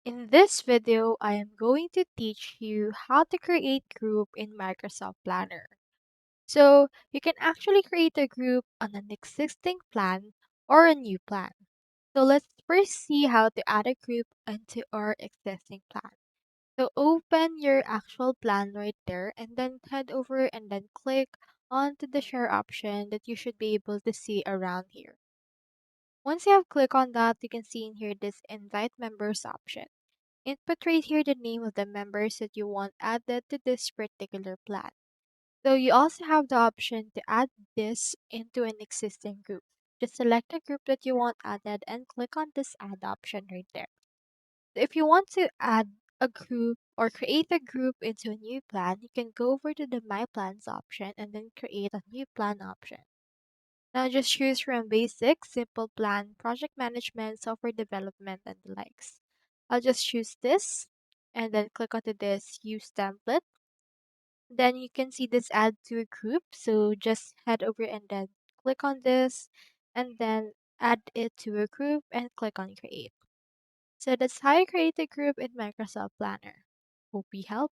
In this video, I am going to teach you how to create group in Microsoft Planner. So you can actually create a group on an existing plan or a new plan. So let's first see how to add a group into our existing plan. So open your actual plan right there and then head over and then click onto the share option that you should be able to see around here. Once you have clicked on that, you can see in here this invite members option. Input right here the name of the members that you want added to this particular plan. So you also have the option to add this into an existing group. Just select a group that you want added and click on this add option right there. So if you want to add a group or create a group into a new plan, you can go over to the My Plans option and then create a new plan option. Now just choose from basic, simple plan, project management, software development, and the likes. I'll just choose this and then click onto this use template. Then you can see this add to a group. So just head over and then click on this and then add it to a group and click on create. So that's how you create a group in Microsoft Planner. Hope we helped.